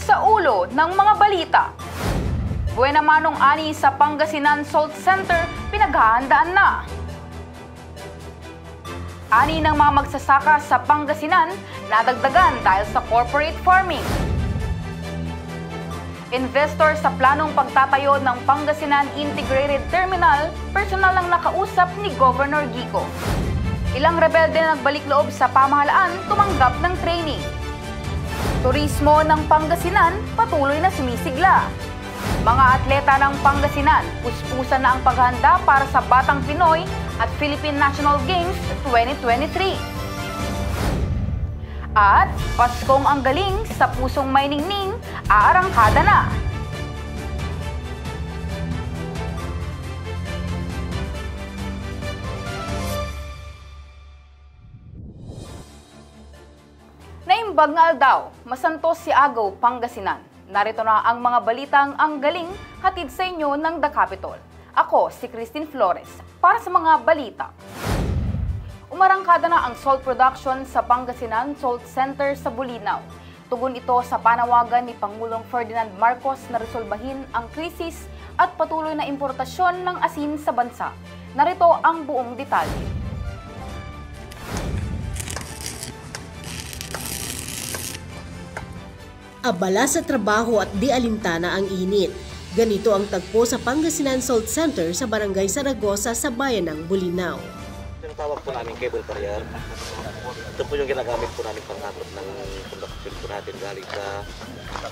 sa ulo ng mga balita. Buena manong ani sa Pangasinan Salt Center pinaghahandaan na. Ani ng mga magsasaka sa Pangasinan nadagdagan dahil sa corporate farming. Investor sa planong pagtatayo ng Pangasinan Integrated Terminal, personal ang nakausap ni Governor Gico. Ilang rebelde na nagbalik loob sa pamahalaan tumanggap ng training. Turismo ng Pangasinan patuloy na sumisigla. Mga atleta ng Pangasinan, puspusan na ang paghahanda para sa Batang Pinoy at Philippine National Games 2023. At Paskong ang galing sa pusong Mayningning, aarangkada na. Naimbag nga aldaw, masantos si Agaw, Pangasinan. Narito na ang mga balitang ang galing hatid sa inyo ng The Capitol. Ako si Christine Flores para sa mga balita. Umarangkada na ang salt production sa Pangasinan Salt Center sa Bulinaw. Tugon ito sa panawagan ni Pangulong Ferdinand Marcos na resolbahin ang krisis at patuloy na importasyon ng asin sa bansa. Narito ang buong detalye. Abala sa trabaho at di alintana ang init. Ganito ang tagpo sa Pangasinan Salt Center sa Barangay Saragosa sa bayan ng Bulinaw. Yung tawag po namin cable carrier. Ito po yung ginagamit po namin pang-abot ng production po natin galing sa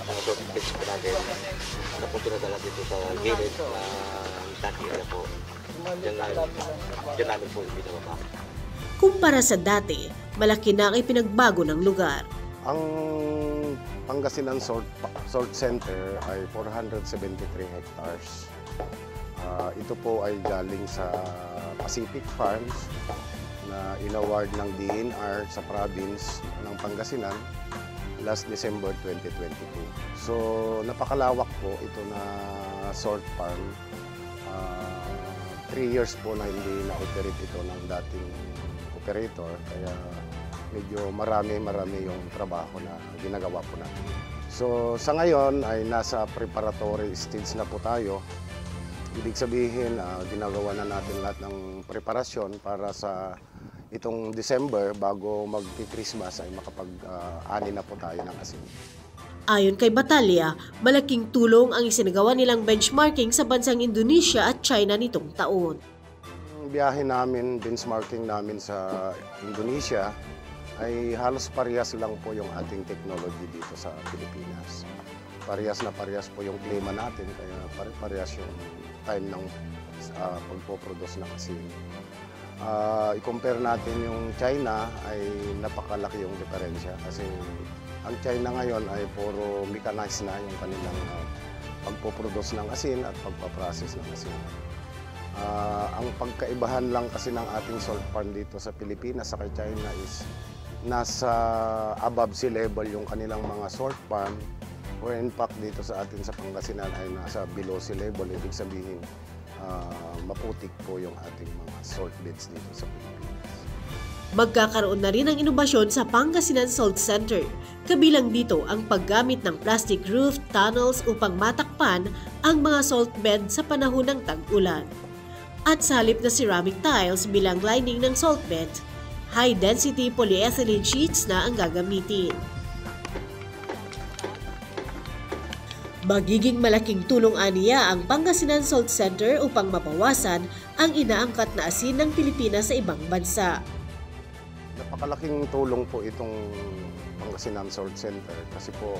mga broadcast po natin. Na po pinadala dito sa gilid na Taki area po. Diyan namin po yung binababa. Kumpara sa dati, malaki na ang ipinagbago ng lugar. Ang Pangasinan Salt Center ay 473 hectares. Ito po ay galing sa Pacific Farms na inaward ng DNR sa province ng Pangasinan last December 2022. So napakalawak po ito na salt farm. 3 years po na hindi na-operate ito ng dating operator, kaya medyo marami yung trabaho na ginagawa po natin. So sa ngayon ay nasa preparatory stage na po tayo. Ibig sabihin, ginagawa na natin lahat ng preparasyon para sa itong December bago mag-Christmas ay makapag-ani na po tayo ng asin. Ayon kay Batalya, malaking tulong ang isinagawa nilang benchmarking sa bansang Indonesia at China nitong taon. Ang biyahe namin, benchmarking namin sa Indonesia ay halos parehas lang po yung ating technology dito sa Pilipinas. Parehas na parehas po yung klima natin, kaya parehas yung time ng pagpoproduce ng asin. I-compare natin yung China ay napakalaki yung diferensya kasi ang China ngayon ay puro mechanized na yung kanilang pagpoproduce ng asin at pagpaprocess ng asin. Ang pagkaibahan lang kasi ng ating salt farm dito sa Pilipinas sa kay China is nasa above sea level yung kanilang mga salt farm, where in fact dito sa atin sa Pangasinan ay nasa below sea level. Ibig sabihin maputik po yung ating mga salt beds dito sa Pilipinas. Magkakaroon na rin ng inobasyon sa Pangasinan Salt Center. Kabilang dito ang paggamit ng plastic roof tunnels upang matakpan ang mga salt bed sa panahon ng tag-ulan. At sa halip na ceramic tiles bilang lining ng salt bed, high-density polyethylene sheets na ang gagamitin. Magiging malaking tulong aniya ang Pangasinan Salt Center upang mabawasan ang inaangkat na asin ng Pilipinas sa ibang bansa. Napakalaking tulong po itong Pangasinan Salt Center kasi po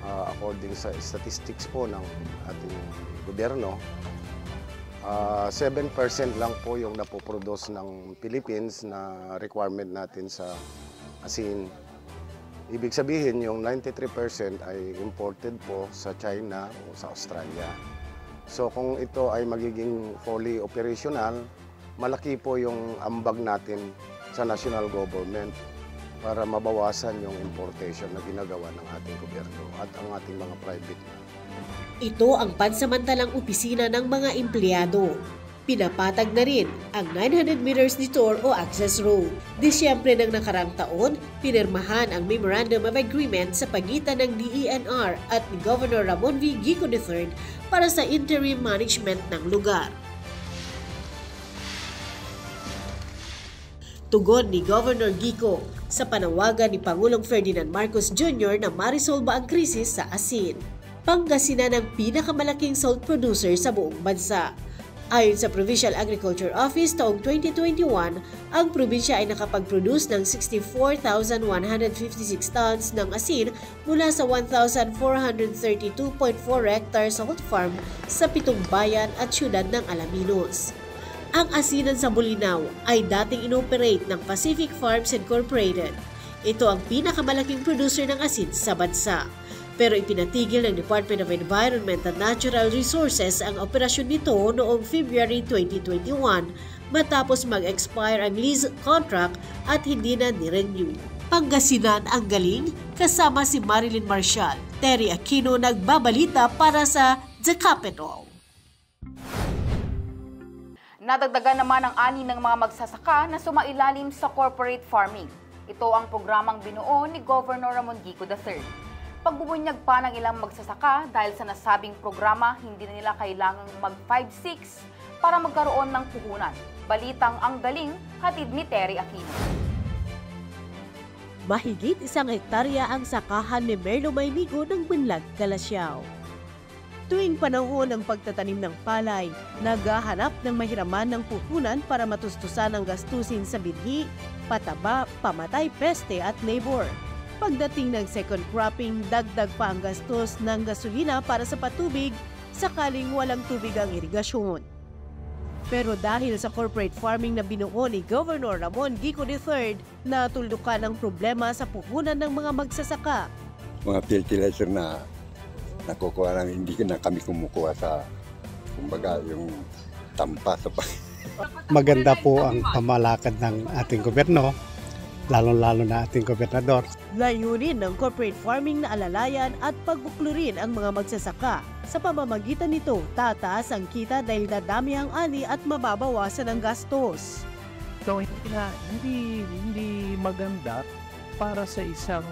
according sa statistics po ng ating gobyerno, 7% lang po yung napoproduce ng Philippines na requirement natin sa asin. Ibig sabihin yung 93% ay imported po sa China o sa Australia. So kung ito ay magiging fully operational, malaki po yung ambag natin sa national government para mabawasan yung importation na ginagawa ng ating gobyerno at ang ating mga private. Ito ang pansamantalang opisina ng mga empleyado. Pinapatag na rin ang 900 meters detour o access road. Disyembre ng nakarang taon, pinirmahan ang Memorandum of Agreement sa pagitan ng DENR at ni Governor Ramon V. Gico III para sa interim management ng lugar. Tugon ni Governor Gico sa panawagan ni Pangulong Ferdinand Marcos Jr. na marisolba ang krisis sa asin. Pangasinan ang pinakamalaking salt producer sa buong bansa. Ayon sa Provincial Agriculture Office taong 2021, ang probinsya ay nakapag-produce ng 64,156 tons ng asin mula sa 1,432.4 hectares salt farm sa 7 bayan at syudad ng Alaminos. Ang asinan sa Bolinao ay dating inoperate ng Pacific Farms Incorporated. Ito ang pinakamalaking producer ng asin sa bansa. Pero ipinatigil ng Department of Environment and Natural Resources ang operasyon nito noong February 2021 matapos mag-expire ang lease contract at hindi na ni-renew. Pangasinan ang galing kasama si Marilyn Marcial. Terry Aquino nagbabalita para sa The Capital. Nadagdagan naman ang ani ng mga magsasaka na sumailalim sa corporate farming. Ito ang programang binuo ni Governor Ramon Gico III. Pagbubunyag pa ng ilang magsasaka dahil sa nasabing programa, hindi na nila kailangang mag-5-6 para magkaroon ng puhunan. Balitang ang galing, hatid ni Terry Aquino. Mahigit 1 hektarya ang sakahan ni Merlo Maynigo ng Bunlag, Calasiao. Tuwing panahon ng pagtatanim ng palay, naghahanap ng mahiraman ng puhunan para matustusan ang gastusin sa binhi, pataba, pamatay, peste at labor. Pagdating ng second cropping, dagdag pa ang gastos ng gasolina para sa patubig sakaling walang tubig ang irigasyon. Pero dahil sa corporate farming na binuo ni Governor Ramon Gico III, natuldukan ang problema sa puhunan ng mga magsasaka. Mga fertilizer na nakukuha namin, hindi na kami kumukuha sa, kumbaga, yung tampa sa Maganda po ang pamalakad ng ating gobyerno, lalong-lalo na ating gobernador. Layunin ng corporate farming na alalayan at pagbuklurin ang mga magsasaka. Sa pamamagitan nito, tataas ang kita dahil dadami ang ani at mababawasan ang gastos. So hindi maganda para sa isang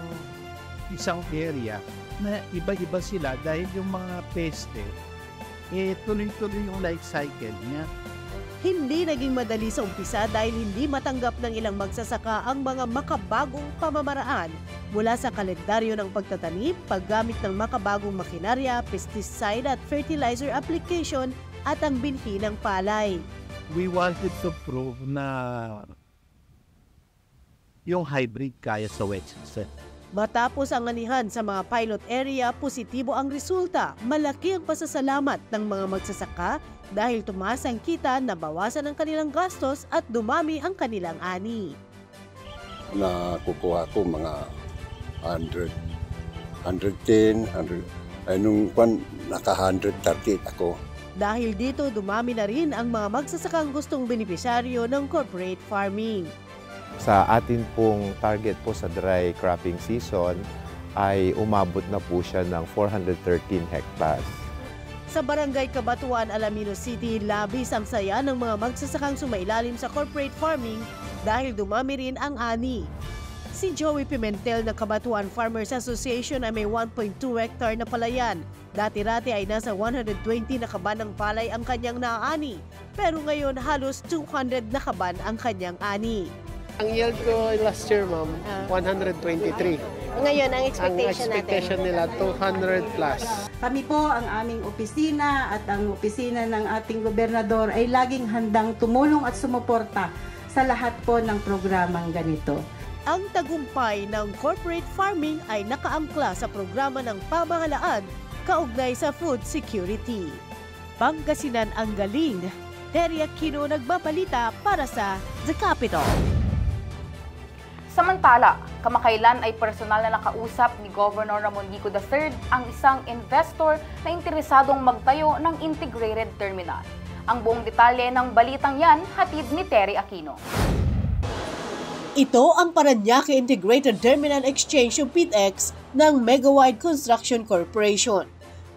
area na iba-iba sila dahil yung mga peste tuloy-tuloy yung life cycle niya. Hindi naging madali sa umpisa dahil hindi matanggap ng ilang magsasaka ang mga makabagong pamamaraan mula sa kalendaryo ng pagtatanim, paggamit ng makabagong makinarya, pesticide at fertilizer application at ang binhi ng palay. We wanted to prove na yung hybrid kaya sa wet season. Matapos ang anihan sa mga pilot area, positibo ang resulta. Malaki ang pasasalamat ng mga magsasaka dahil tumaas ang kita, nabawasan ang kanilang gastos at dumami ang kanilang ani. Nakukuha ko mga 100, 110, 100, nung naka-138 ako. Dahil dito, dumami na rin ang mga magsasakang gustong benepisyaryo ng corporate farming. Sa atin pong target po sa dry cropping season ay umabot na po siya ng 413 hectares. Sa Barangay Cabatuan, Alaminos City, labis ang saya ng mga magsasakang sumailalim sa corporate farming dahil dumami rin ang ani. Si Joey Pimentel ng Cabatuan Farmers Association ay may 1.2 hectare na palayan. Dati-rati ay nasa 120 na kaban ng palay ang kanyang naaani, pero ngayon halos 200 na kaban ang kanyang ani. Ang yield ko last year, ma'am, 123. Ngayon, ang expectation nila, 200 plus. Kami po, ang aming opisina at ang opisina ng ating gobernador ay laging handang tumulong at sumuporta sa lahat po ng programang ganito. Ang tagumpay ng corporate farming ay nakaangkla sa programa ng pamahalaan kaugnay sa food security. Pangasinan ang galing. Terry Aquino nagbabalita para sa The Capital. Samantala, kamakailan ay personal na nakausap ni Governor Ramon Gico III ang isang investor na interesadong magtayo ng integrated terminal. Ang buong detalye ng balitang yan, hatid ni Terry Aquino. Ito ang Parañaque Integrated Terminal Exchange o PITEX ng Megawide Construction Corporation.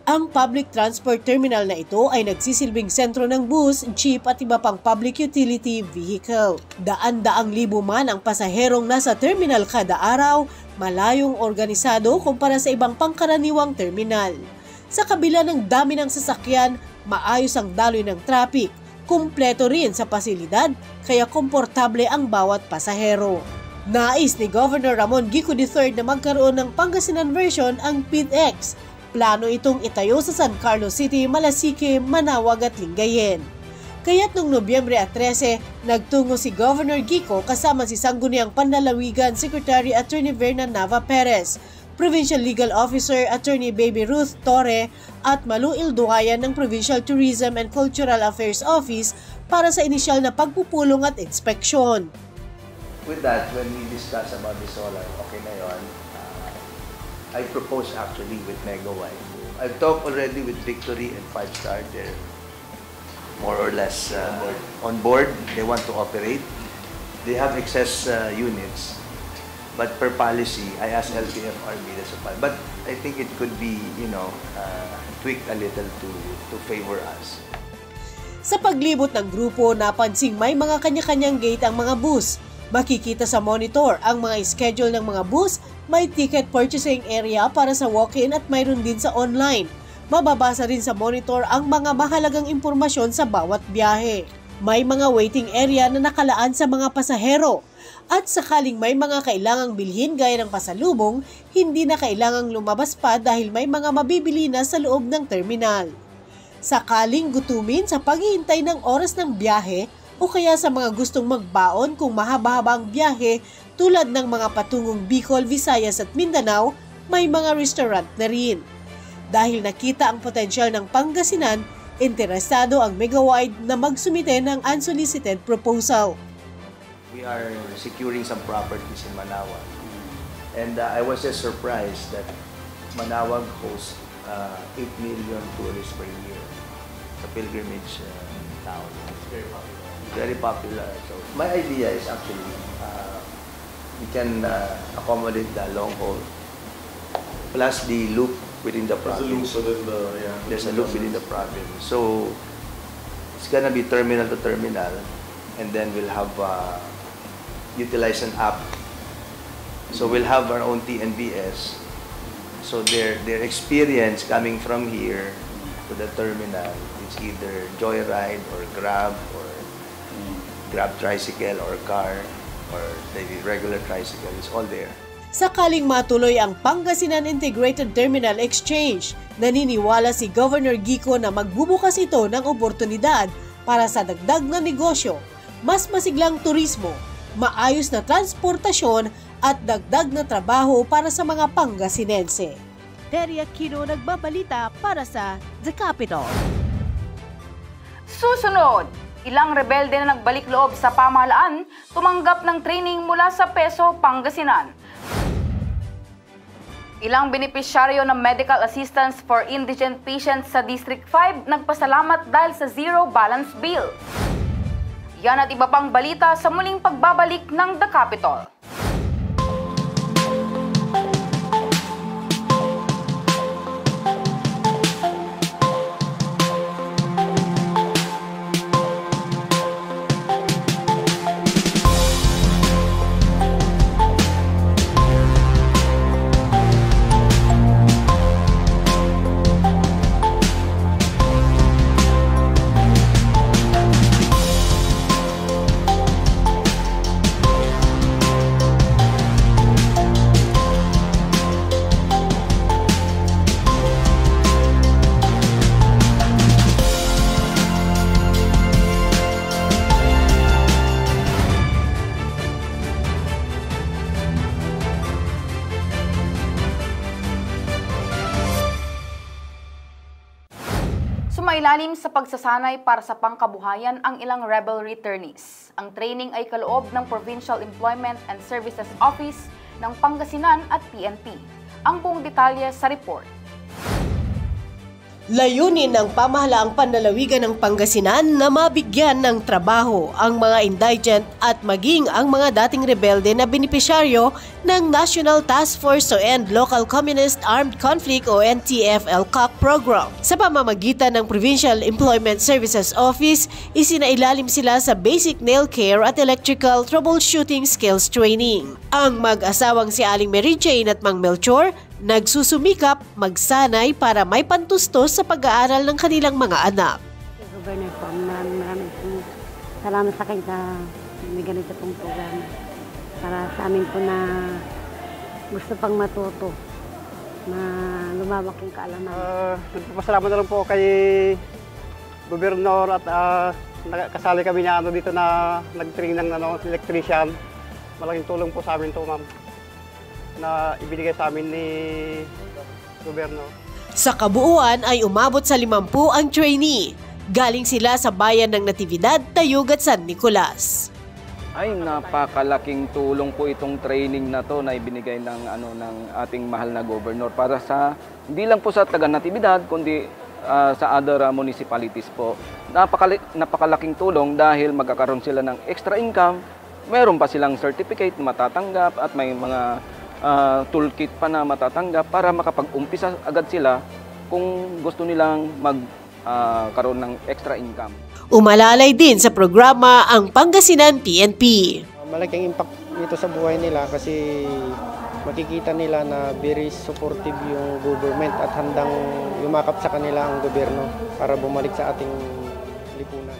Ang public transport terminal na ito ay nagsisilbing sentro ng bus, jeep at iba pang public utility vehicle. Daan-daang libo man ang pasaherong nasa terminal kada araw, malayong organisado kumpara sa ibang pangkaraniwang terminal. Sa kabila ng dami ng sasakyan, maayos ang daloy ng traffic, kumpleto rin sa pasilidad, kaya komportable ang bawat pasahero. Nais ni Governor Ramon Gico III na magkaroon ng Pangasinan version ang PIDX. Plano itong itayo sa San Carlos City, Malasique, Manawag at Lingayen. Kaya't noong Nobyembre 13, nagtungo si Governor Gico kasama si Sangguniang Panlalawigan Secretary Attorney Vernan Nava Perez, Provincial Legal Officer Attorney Baby Ruth Torre at Malu Ilduhayan ng Provincial Tourism and Cultural Affairs Office para sa inisyal na pagpupulong at inspeksyon. With that, when we discuss about the solar, okay na yun, I propose actually with Megawide. I've talked already with Victory and 5-Star. They're more or less on board. They want to operate. They have excess units. But per policy, I asked LTFRB to supply. But I think it could be, tweaked a little to favor us. Sa paglibot ng grupo, napansing may mga kanya-kanyang gate ang mga bus. Makikita sa monitor ang mga schedule ng mga bus, may ticket purchasing area para sa walk-in at mayroon din sa online. Mababasa rin sa monitor ang mga mahalagang impormasyon sa bawat biyahe. May mga waiting area na nakalaan sa mga pasahero. At sakaling may mga kailangang bilhin gaya ng pasalubong, hindi na kailangang lumabas pa dahil may mga mabibili na sa loob ng terminal. Sakaling gutumin sa paghihintay ng oras ng biyahe o kaya sa mga gustong magbaon kung mahaba-haba ang biyahe tulad ng mga patungong Bicol, Visayas at Mindanao, may mga restaurant na rin. Dahil nakita ang potensyal ng Pangasinan, interesado ang Megawide na magsumite ng unsolicited proposal. We are securing some properties in Manawag. And I was just surprised that Manawag hosts 8 million tourists per year. It's a pilgrimage town. Very popular. So my idea is actually we can accommodate the long haul plus the loop within the province. There's a loop within the province. So it's gonna be terminal to terminal, and then we'll have utilize an app. So we'll have our own TNBS. So their experience coming from here to the terminal is either Joyride or Grab or Grab tricycle or car or the regular tricycle. It's all there. Sakaling matuloy ang Pangasinan Integrated Terminal Exchange, naniniwala si Governor Gico na magbubukas ito ng oportunidad para sa dagdag na negosyo, mas masiglang turismo, maayos na transportasyon at dagdag na trabaho para sa mga Pangasinense. Teria Aquino nagbabalita para sa The Capital. Susunod, ilang rebelde na nagbalik loob sa pamahalaan tumanggap ng training mula sa PESO Pangasinan. Ilang benepisyaryo ng medical assistance for indigent patients sa District 5 nagpasalamat dahil sa zero balance bill. Yan at iba pang balita sa muling pagbabalik ng The Capital. Sumailalim sa pagsasanay para sa pangkabuhayan ang ilang rebel returnees. Ang training ay kaloob ng Provincial Employment and Services Office ng Pangasinan at PNP. Ang buong detalye sa report. Layunin ng pamahalaang panlalawigan ng Pangasinan na mabigyan ng trabaho ang mga indigent at maging ang mga dating rebelde na benepisyaryo ng National Task Force to End Local Communist Armed Conflict o NTF-ELCOC program. Sa pamamagitan ng Provincial Employment Services Office, isinailalim sila sa basic nail care at electrical troubleshooting skills training. Ang mag-asawang si Aling Mary Jane at Mang Melchor nagsusumikap magsanay para may pantustos sa pag-aaral ng kanilang mga anak. Governor po, maraming salamat sa kayo sa may ganito pong programa. Para sa amin po na gusto pang matuto, na lumawak yung kaalaman. Nagpapasalamat na lang po kay Gobernador at kasali kami niya dito na nag-train ng electrician. Malaking tulong po sa amin to, ma'am, na ibinigay sa amin ni Gobyerno. Sa kabuuan ay umabot sa 50 ang trainee. Galing sila sa bayan ng Natividad, Tayug at San Nicolas. Ay, napakalaking tulong po itong training na to na ibinigay ng ating mahal na Governor para sa hindi lang po sa taga Natividad kundi sa other municipalities po. Napakalaking tulong dahil magkakaroon sila ng extra income. Meron pa silang certificate na matatanggap at may mga toolkit pa na matatanggap para makapag-umpisa agad sila kung gusto nilang magkaroon ng extra income. Umalalay din sa programa ang Pangasinan PNP. Malaking impact nito sa buhay nila kasi makikita nila na very supportive yung government at handang yumakap sa kanila ang gobyerno para bumalik sa ating lipunan.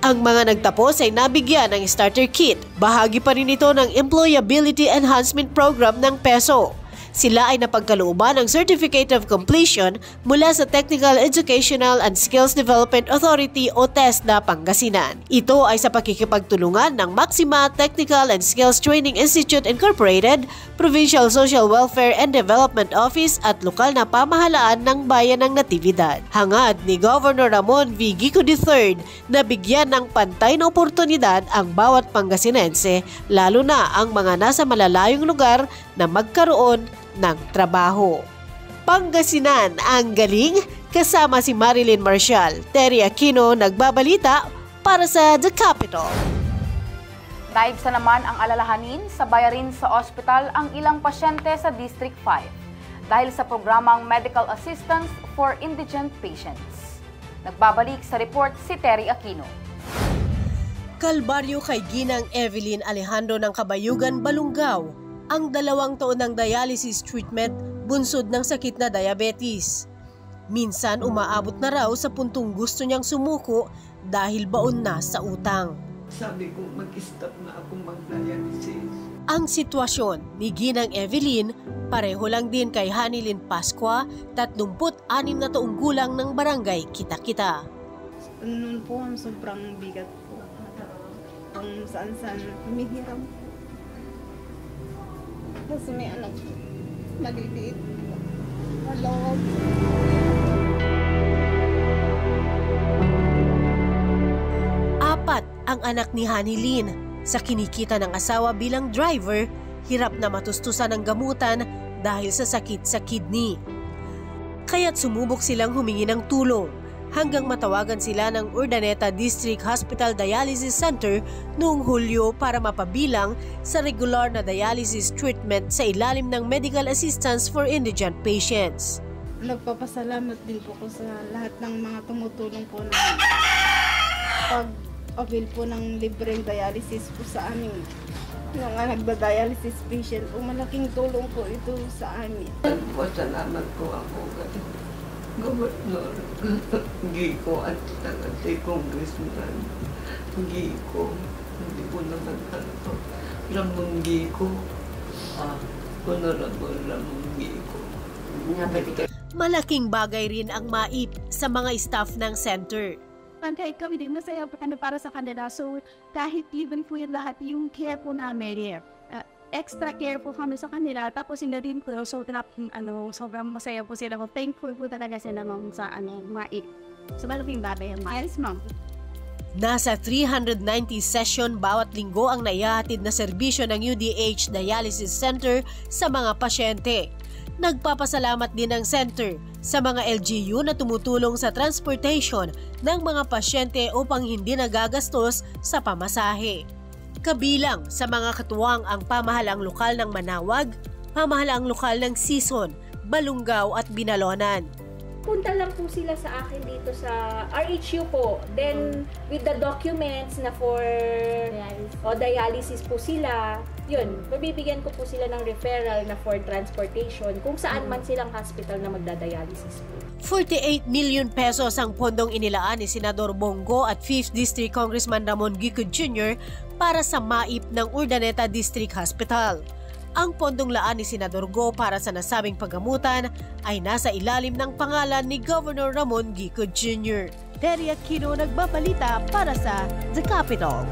Ang mga nagtapos ay nabigyan ng starter kit. Bahagi pa rin ito ng Employability Enhancement Program ng PESO. Sila ay napagkalooban ng Certificate of Completion mula sa Technical Educational and Skills Development Authority o TESDA Pangasinan. Ito ay sa pakikipagtulungan ng Maxima Technical and Skills Training Institute Incorporated, Provincial Social Welfare and Development Office at lokal na pamahalaan ng bayan ng Natividad. Hangad ni Governor Ramon V. Gico III na bigyan ng pantay na oportunidad ang bawat Pangasinense, lalo na ang mga nasa malalayong lugar na magkaroon ng trabaho. Pangasinan ang galing, kasama si Marilyn Marcial. Terry Aquino nagbabalita para sa The Capital. Naibsa naman ang alalahanin sa bayarin sa ospital ang ilang pasyente sa District 5 dahil sa programang Medical Assistance for Indigent Patients. Nagbabalik sa report si Terry Aquino. Kalbaryo kay Ginang Evelyn Alejandro ng Kabayugan, Balungaw ang 2 taon ng dialysis treatment bunsod ng sakit na diabetes. Minsan umaabot na raw sa puntong gusto niyang sumuko dahil baon na sa utang. Sabi ko mag-stop na ako mag-dialysis. Ang sitwasyon ni Ginang Evelyn pareho lang din kay Hanilyn Pascua, 36 na taong gulang ng barangay Kita-Kita. Noon po ang sobrang bigat po. Kung saan-saan humihiram po. Kasi may anak po. Maliliit. Malawag. Apat ang anak ni Hanilyn. Sa kinikita ng asawa bilang driver, hirap na matustusan ng gamutan dahil sa sakit sa kidney. Kaya't sumubok silang humingi ng tulong hanggang matawagan sila ng Urdaneta District Hospital Dialysis Center noong Hulyo para mapabilang sa regular na dialysis treatment sa ilalim ng Medical Assistance for Indigent Patients. Nagpapasalamat din po ko sa lahat ng mga tumutulong po na pag-avail po ng libreng dialysis po sa aming mga nagda-dialysis patient po. Malaking tulong po ito sa amin. Pasalamat ko ako Gobernador Gico at si Congressman Gico. Hindi po naman Ramon Gico. Honorable Ramon Gico. Malaking bagay rin ang maip sa mga staff ng center. Kahit kami din masaya para sa kanila. So kahit even po yung lahat yung care po namin, extra care po kami sa kanila. Tapos hindi din po, so sobrang masaya po sila. Thankful po talaga sila sa maip. So malaking bagay ang maip, ma'am. Nasa 390 session bawat linggo ang naihahatid na serbisyo ng UDH Dialysis Center sa mga pasyente. Nagpapasalamat din ang center sa mga LGU na tumutulong sa transportation ng mga pasyente upang hindi nagagastos sa pamasahe. Kabilang sa mga katuwang ang pamahalaang lokal ng Manawag, pamahalaang lokal ng Sison, Balungaw at Binalonan. Punta lang po sila sa akin dito sa RHU po. Then, with the documents na for dialysis po sila, yun, mabibigyan ko po sila ng referral na for transportation kung saan man silang hospital na magdadialysis po. 48 million pesos ang pondong inilaan ni Senador Bongo at 5th District Congressman Ramon Gicud Jr. para sa MAIP ng Urdaneta District Hospital. Ang pondong laan ni Senador Go para sa nasabing paggamutan ay nasa ilalim ng pangalan ni Governor Ramon Gicud Jr. Terry Aquino nagbabalita para sa The Capital.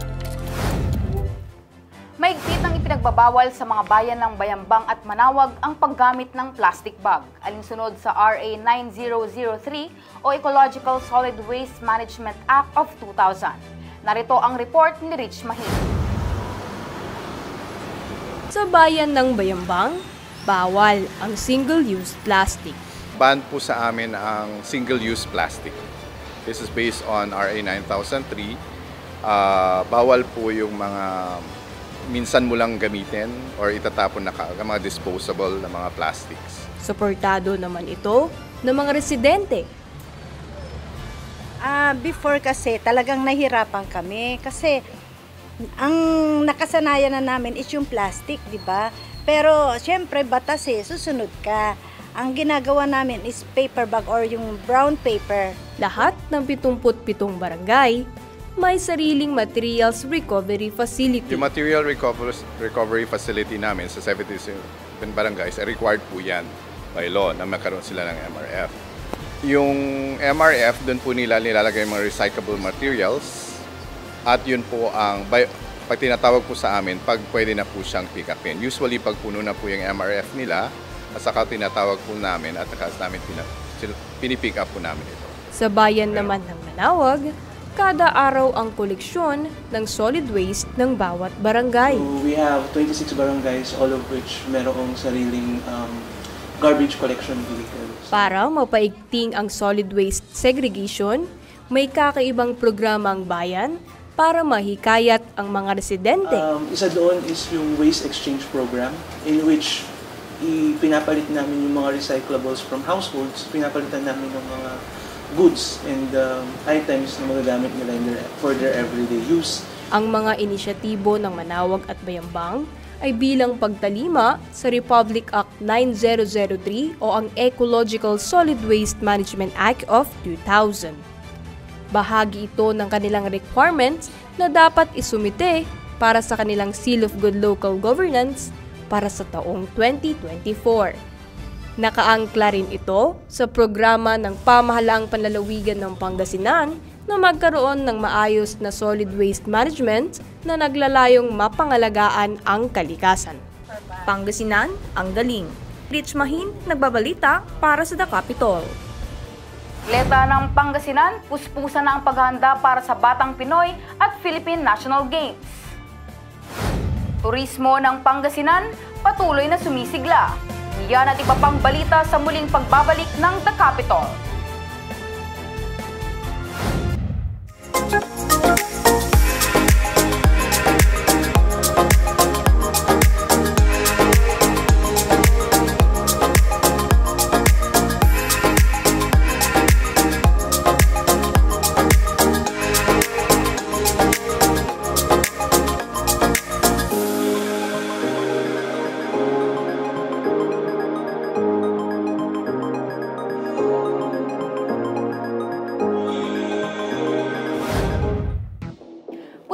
Mahigpit ang ipinagbabawal sa mga bayan ng Bayambang at Manawag ang paggamit ng plastic bag, alinsunod sa RA 9003 o Ecological Solid Waste Management Act of 2000. Narito ang report ni Rich Mahin. Sa bayan ng Bayambang, bawal ang single-use plastic. Ban po sa amin ang single-use plastic. This is based on RA 9003. Bawal po yung mga minsan mo lang gamitin or itatapon na mga disposable na mga plastics. Suportado naman ito ng mga residente. Before kasi talagang nahirapan kami kasi ang nakasanayan na namin is yung plastic, di ba? Pero syempre batas susunod ka. Ang ginagawa namin is paper bag or yung brown paper. Lahat ng 77 barangay may sariling materials recovery facility. Yung material recovery facility namin sa 77 barangays ay required po yan by law na magkaroon sila ng MRF. Yung MRF, doon po nila nilalagay mga recyclable materials. At yun po ang, pag tinatawag po sa amin, pag pwede na po siyang pick upin. Usually, pag puno na po yung MRF nila, at saka tinatawag po namin at saka namin pinipick up po namin ito. Sa bayan naman ng Manawag, kada araw ang koleksyon ng solid waste ng bawat barangay. We have 26 barangays, all of which merong sariling garbage collection vehicles. Para mapaigting ang solid waste segregation, may kakaibang programang bayan para mahikayat ang mga residente. Isa doon is yung waste exchange program in which pinapalit namin yung mga recyclables from households, pinapalitan namin yung mga goods and items na magagamit nila for their everyday use. Ang mga inisyatibo ng Manawag at Bayambang ay bilang pagtalima sa Republic Act 9003 o ang Ecological Solid Waste Management Act of 2000. Bahagi ito ng kanilang requirements na dapat isumite para sa kanilang Seal of Good Local Governance para sa taong 2024. Nakaangkla rin ito sa programa ng Pamahalaang Panlalawigan ng Pangasinan na magkaroon ng maayos na solid waste management na naglalayong mapangalagaan ang kalikasan. Pangasinan, ang galing. Rich Mahin, nagbabalita para sa The Capital. Atleta ng Pangasinan, puspusan na ang paghahanda para sa Batang Pinoy at Philippine National Games. Turismo ng Pangasinan, patuloy na sumisigla. Yan at iba pang balita sa muling pagbabalik ng The Capital.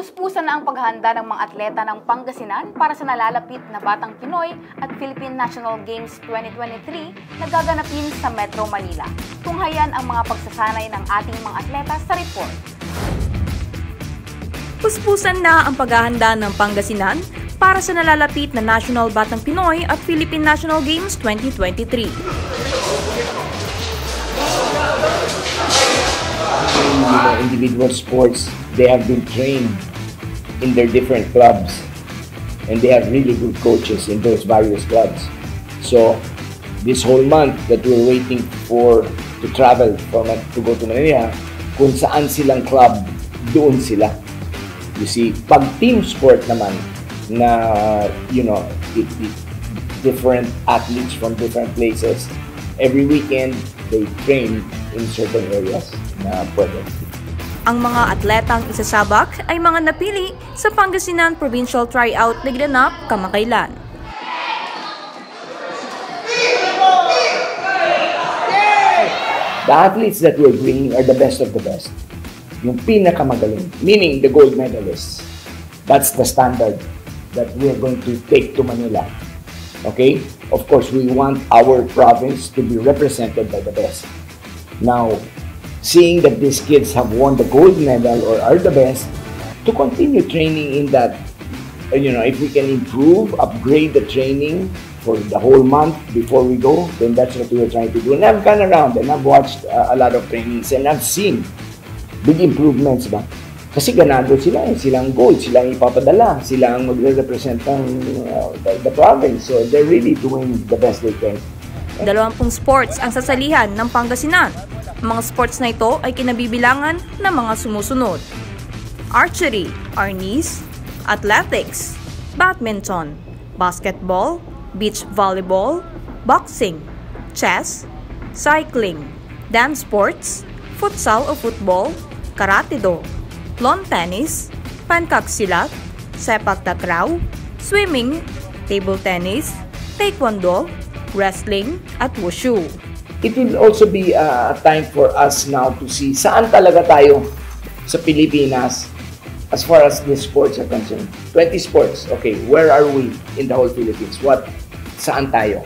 Puspusan na ang paghahanda ng mga atleta ng Pangasinan para sa nalalapit na Batang Pinoy at Philippine National Games 2023 na gaganapin sa Metro Manila. Tunghayan ang mga pagsasanay ng ating mga atleta sa report. Puspusan na ang paghahanda ng Pangasinan para sa nalalapit na National Batang Pinoy at Philippine National Games 2023. Individual sports, they have been trained in their different clubs and they have really good coaches in those various clubs. So this whole month that we're waiting to travel to go to Manila, kung saan silang club, doon sila. You see, pag team sport naman, na, different athletes from different places, every weekend, they train in certain areas na pwede. Ang mga atletang isasabak ay mga napili sa Pangasinan Provincial Tryout na ginanap kamakailan. The athletes that we're bringing are the best of the best. Yung pinakamagaling, meaning the gold medalists. That's the standard that we're going to take to Manila. Okay? Of course, we want our province to be represented by the best. Now, seeing that these kids have won the gold medal or are the best, to continue training in that, if we can improve, upgrade the training for the whole month before we go, then that's what we're trying to do. And I've gone around and I've watched a lot of trainings and I've seen big improvements ba? Kasi ganado sila silang gold, silang ipapadala, silang magre-represent the province. So they're really doing the best they can. 20 sports ang sasalihan ng Pangasinan. Ang mga sports na ito ay kinabibilangan ng mga sumusunod: archery, arnis, athletics, badminton, basketball, beach volleyball, boxing, chess, cycling, dance sports, futsal o football, karate-do, lawn tennis, pankaksilat, sepak takraw, swimming, table tennis, taekwondo, wrestling, at wushu. It will also be a time for us now to see saan talaga tayo sa Pilipinas as far as these sports are concerned. 20 sports, okay, where are we in the whole Philippines? Saan tayo?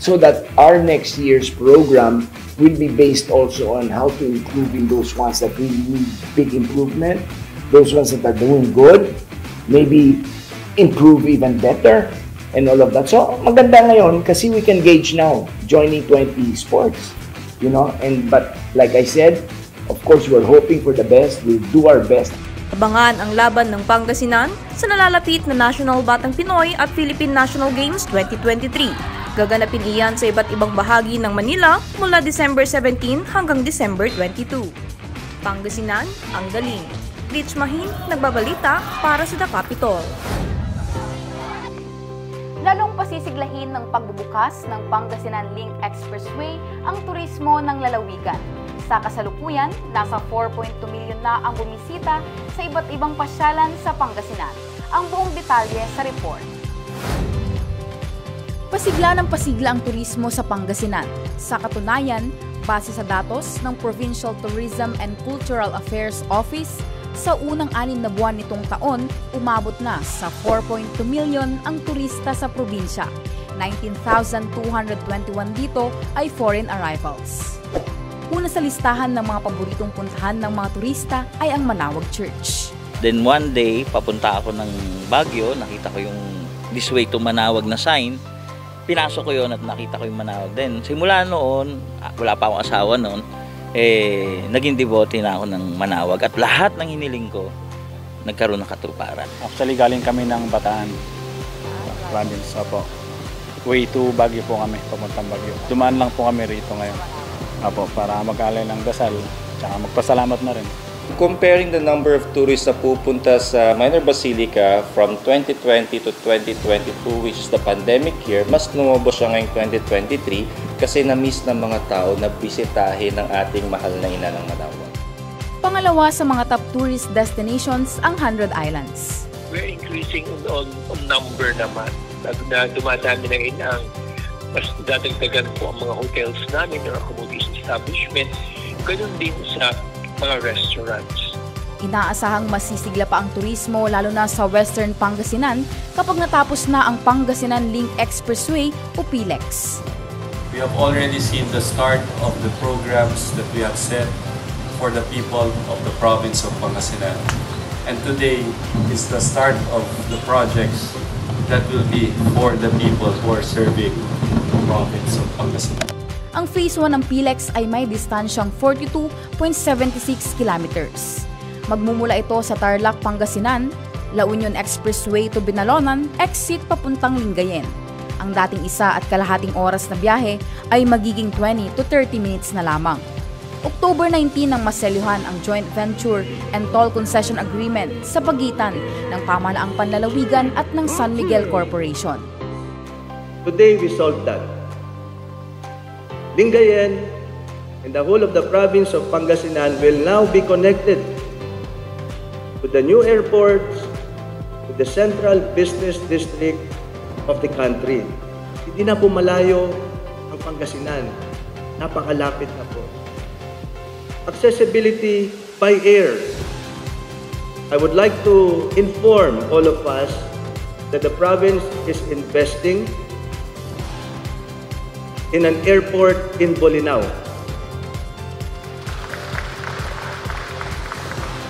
So that our next year's program will be based also on how to improve in those ones that really need big improvement, those ones that are doing good, maybe improve even better, and all of that. So, maganda ngayon kasi we can gauge now, joining 20 sports, but like I said, of course, we're hoping for the best, we'll do our best. Abangan ang laban ng Pangasinan sa nalalapit na National Batang Pinoy at Philippine National Games 2023. Gaganapin iyan sa iba't ibang bahagi ng Manila mula December 17 hanggang December 22. Pangasinan, ang galing. Rich Mahin, nagbabalita para sa The Capitol. Lalong pasisiglahin ng pagbubukas ng Pangasinan Link Expressway ang turismo ng lalawigan. Sa kasalukuyan, nasa 4.2 milyon na ang bumisita sa iba't ibang pasyalan sa Pangasinan. Ang buong detalye sa report. Pasigla ng pasigla ang turismo sa Pangasinan. Sa katunayan, base sa datos ng Provincial Tourism and Cultural Affairs Office, sa unang 6 na buwan nitong taon, umabot na sa 4.2 milyon ang turista sa probinsya. 19,221 dito ay foreign arrivals. Una sa listahan ng mga paboritong puntahan ng mga turista ay ang Manawag Church. Then one day, papunta ako ng Baguio, nakita ko yung this way to Manawag na sign. Pinasok ko yun at nakita ko yung Manawag. Then simula noon, wala pa akong asawa noon, naging devote na ako ng Manawag at lahat ng hiniling ko, nagkaroon ng katuparan. Actually, galing kami ng Bataan province po. Way to Baguio po kami, papuntang Baguio. Dumaan lang po kami rito ngayon. Para mag-alay ng dasal, tsaka magpasalamat na rin. Comparing the number of tourists na pupunta sa Minor Basilica from 2020 to 2022, which is the pandemic year, mas lumabo siya ngayong 2023 kasi na-miss ng mga tao na bisitahin ng ating mahal na ina ng Manawag. Pangalawa sa mga top tourist destinations ang 100 Islands. We're increasing on number naman. Na dumadami ng inang, mas dadagdagan po ang mga hotels namin or accommodation establishment. Ganun din sa mga restaurants. Inaasahang masisigla pa ang turismo lalo na sa Western Pangasinan kapag natapos na ang Pangasinan Link Expressway o PLEX. We have already seen the start of the programs that we have set for the people of the province of Pangasinan. And today is the start of the projects that will be for the people who are serving the province of Pangasinan. Ang Phase 1 ng PLEX ay may distansyang 42.76 kilometers. Magmumula ito sa Tarlac, Pangasinan, La Union Expressway to Binalonan, exit papuntang Lingayen. Ang Ang dating 1.5 oras na biyahe ay magiging 20 to 30 minutes na lamang. October 19 nang maselyuhan ang joint venture and toll concession agreement sa pagitan ng Pamahalaang Panlalawigan at ng San Miguel Corporation. Today we solved that. Lingayen and the whole of the province of Pangasinan will now be connected to the new airports, to the central business district of the country. Hindi na po malayo ang Pangasinan. Napakalapit na po. Accessibility by air. I would like to inform all of us that the province is investing in an airport in Bolinao.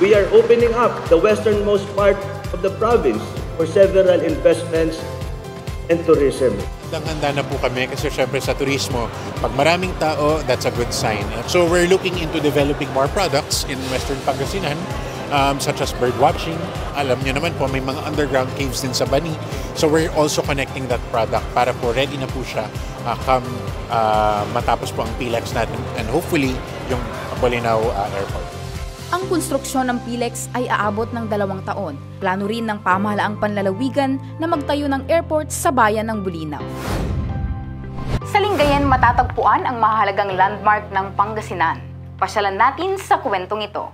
We are opening up the westernmost part of the province for several investments and tourism. Handa na po kami kasi syempre sa turismo, pag maraming tao, that's a good sign. So we're looking into developing more products in Western Pangasinan, such as bird watching. Alam niyo naman po, may mga underground caves din sa Bani. So we're also connecting that product para po ready na po siya matapos po ang PLEX natin and hopefully yung Bolinao Airport. Ang konstruksyon ng PLEX ay aabot ng 2 taon. Plano rin ng Pamahalaang Panlalawigan na magtayo ng airport sa bayan ng Bolinao. Sa Lingayen matatagpuan ang mahalagang landmark ng Pangasinan. Pasyalan natin sa kwentong ito.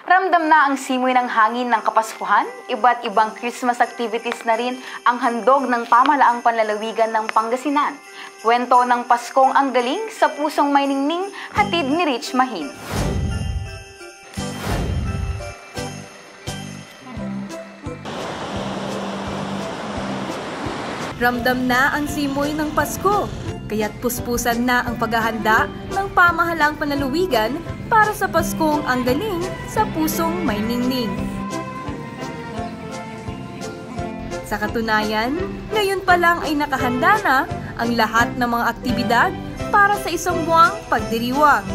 Ramdam na ang simoy ng hangin ng Kapaskuhan, iba't ibang Christmas activities na rin ang handog ng Pamahalaang Panlalawigan ng Pangasinan. Kwento ng Paskong ang galing sa pusong may ningning, hatid ni Rich Mahin. Ramdam na ang simoy ng Pasko, kaya't puspusan na ang paghahanda ng Pamahalaang Panlalawigan para sa Paskong ang galing sa pusong may ningning. Sa katunayan, ngayon pa lang ay nakahanda na ang lahat ng mga aktibidad para sa isang buwang pagdiriwang.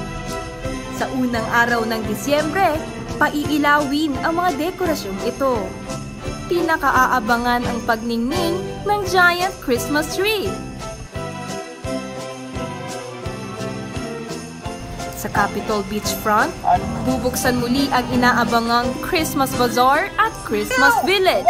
Sa unang araw ng Disyembre, paiilawin ang mga dekorasyong ito. Pinakaaabangan ang pagningning ng giant Christmas tree. Sa Capitol Beachfront, bubuksan muli ang inaabangang Christmas Bazaar at Christmas Village.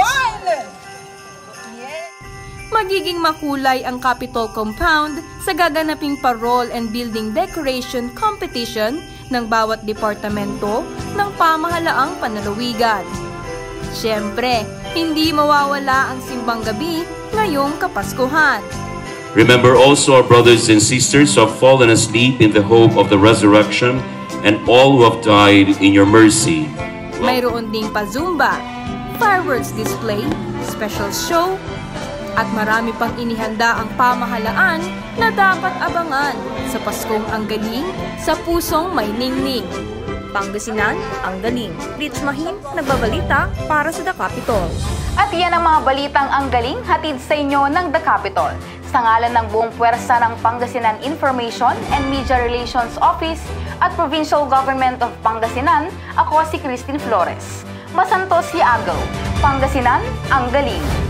Magiging makulay ang Capitol Compound sa gaganaping parol and building decoration competition ng bawat departamento ng Pamahalaang Panlalawigan. Siyempre, hindi mawawala ang simbang gabi ngayong Kapaskuhan. Remember also our brothers and sisters who have fallen asleep in the hope of the resurrection and all who have died in your mercy. Mayroon ding pa-zumba, fireworks display, special show, at marami pang inihanda ang pamahalaan na dapat abangan sa Paskong ang galing sa pusong may ningning. Pangasinan, ang galing. Rich Mahim, nagbabalita para sa The Capitol. At yan ang mga balitang ang galing hatid sa inyo ng The Capitol. Sa ngalan ng buong puwersa ng Pangasinan Information and Media Relations Office at Provincial Government of Pangasinan, ako si Christine Flores. Masantos si Agaw. Pangasinan, ang galing.